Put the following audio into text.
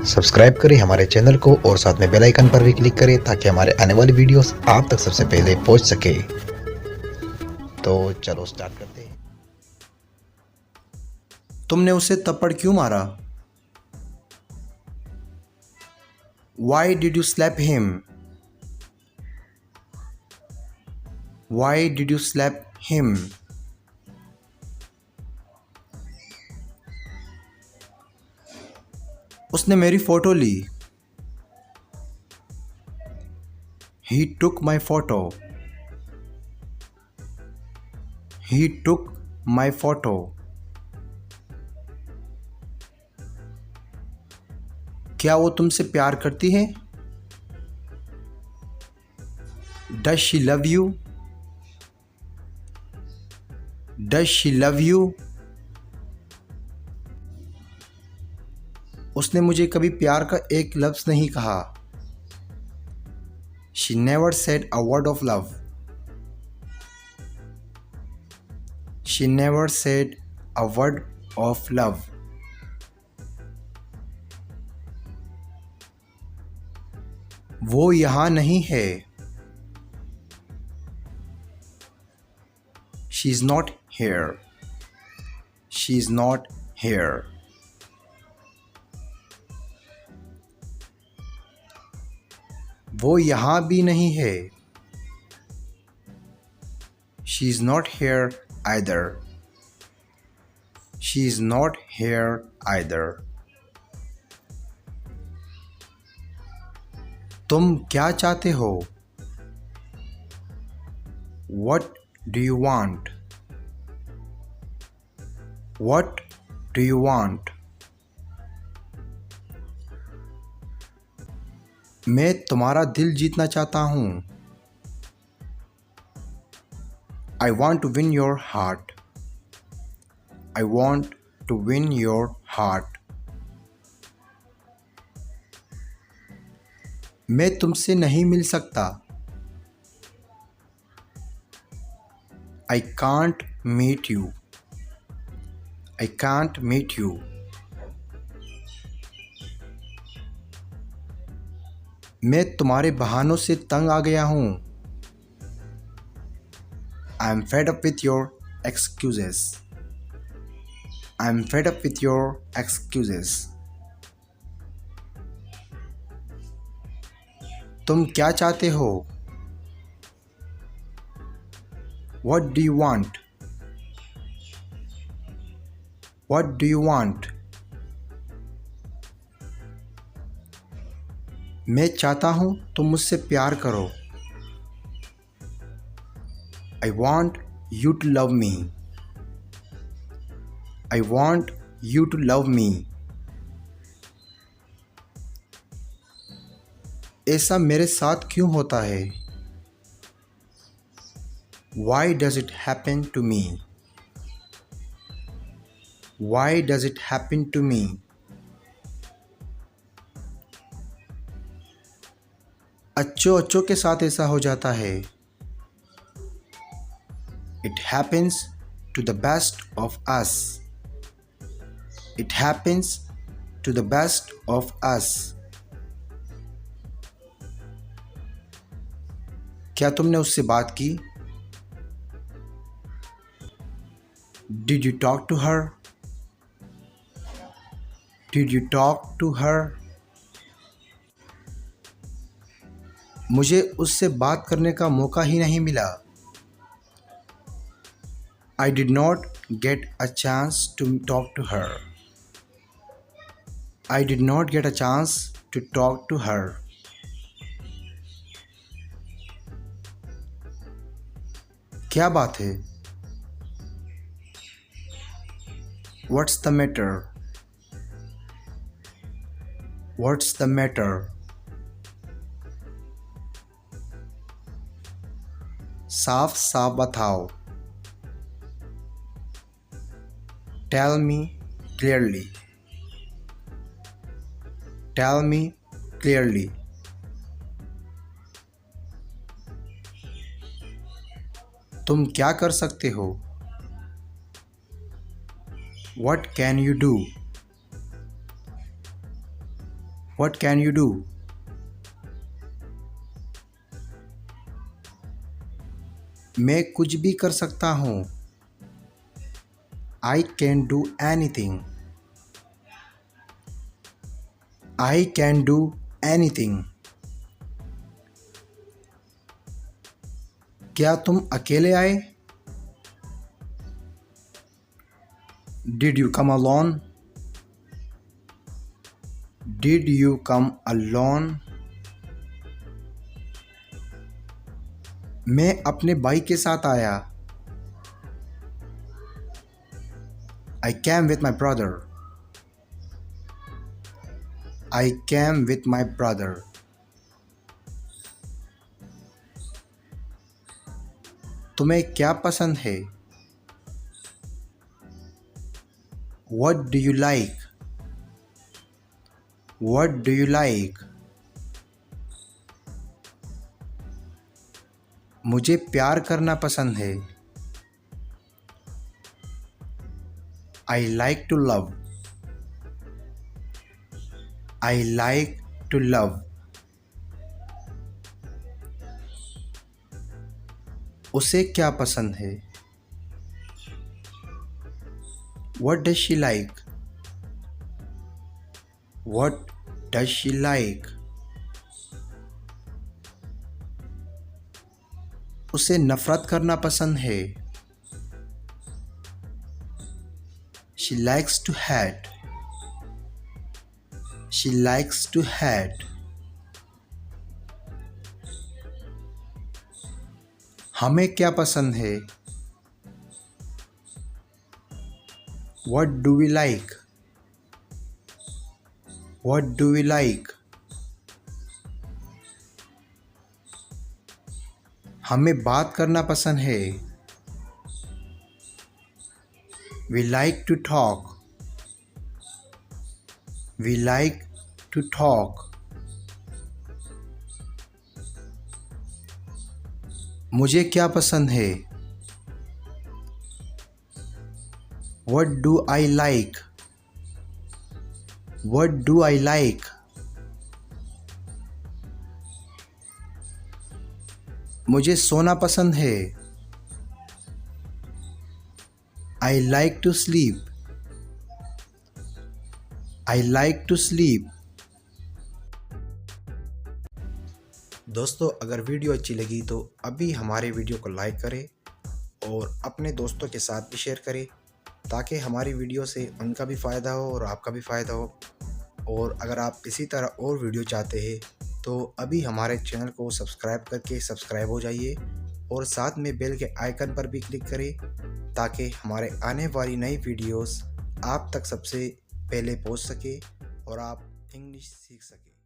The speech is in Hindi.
सब्सक्राइब करें हमारे चैनल को और साथ में बेल आइकन पर भी क्लिक करें ताकि हमारे आने वाली वीडियोस आप तक सबसे पहले पहुंच सके। तो चलो स्टार्ट करते हैं। तुमने उसे थप्पड़ क्यों मारा? Why did you slap him? Why did you slap him? उसने मेरी फोटो ली। He took my photo. He took my photo. क्या वो तुमसे प्यार करती है? Does she love you? Does she love you? उसने मुझे कभी प्यार का एक लफ्ज़ नहीं कहा। She never said a word of love. She never said a word of love. वो यहाँ नहीं है। She is not here. She is not here. वो यहाँ भी नहीं है। She is not here either. She is not here either. तुम क्या चाहते हो? What do you want? What do you want? मैं तुम्हारा दिल जीतना चाहता हूँ। I want to win your heart. I want to win your heart. मैं तुमसे नहीं मिल सकता। I can't meet you. I can't meet you. मैं तुम्हारे बहानों से तंग आ गया हूँ। I am fed up with your excuses. I am fed up with your excuses. तुम क्या चाहते हो? What do you want? What do you want? मैं चाहता हूँ तुम मुझसे प्यार करो। I want you to love me. I want you to love me. ऐसा मेरे साथ क्यों होता है? Why does it happen to me? Why does it happen to me? अच्छों के साथ ऐसा हो जाता है। It happens to the best of us. It happens to the best of us. क्या तुमने उससे बात की? Did you talk to her? Did you talk to her? मुझे उससे बात करने का मौका ही नहीं मिला। I did not get a chance to talk to her. I did not get a chance to talk to her. क्या बात है? What's the matter? What's the matter? साफ साफ बताओ। Tell me clearly. Tell me clearly. तुम क्या कर सकते हो? What can you do? What can you do? मैं कुछ भी कर सकता हूँ. I can do anything. I can do anything. क्या तुम अकेले आए? Did you come alone? Did you come alone? मैं अपने भाई के साथ आया. I came with my brother. I came with my brother. तुम्हें क्या पसंद है? What do you like? What do you like? मुझे प्यार करना पसंद है. I like to love. I like to love. उसे क्या पसंद है? What does she like? What does she like? उसे नफरत करना पसंद है. She likes to hate. She likes to hate. हमें क्या पसंद है? What do we like? What do we like? हमें बात करना पसंद है. We like to talk. We like to talk. मुझे क्या पसंद है? What do I like? What do I like? मुझे सोना पसंद है. I like to sleep. I like to sleep. दोस्तों, अगर वीडियो अच्छी लगी तो अभी हमारे वीडियो को लाइक करें और अपने दोस्तों के साथ भी शेयर करें ताकि हमारी वीडियो से उनका भी फ़ायदा हो और आपका भी फ़ायदा हो. और अगर आप इसी तरह और वीडियो चाहते हैं तो अभी हमारे चैनल को सब्सक्राइब करके सब्सक्राइब हो जाइए और साथ में बेल के आइकन पर भी क्लिक करें ताकि हमारे आने वाली नई वीडियोस आप तक सबसे पहले पहुंच सके और आप इंग्लिश सीख सकें.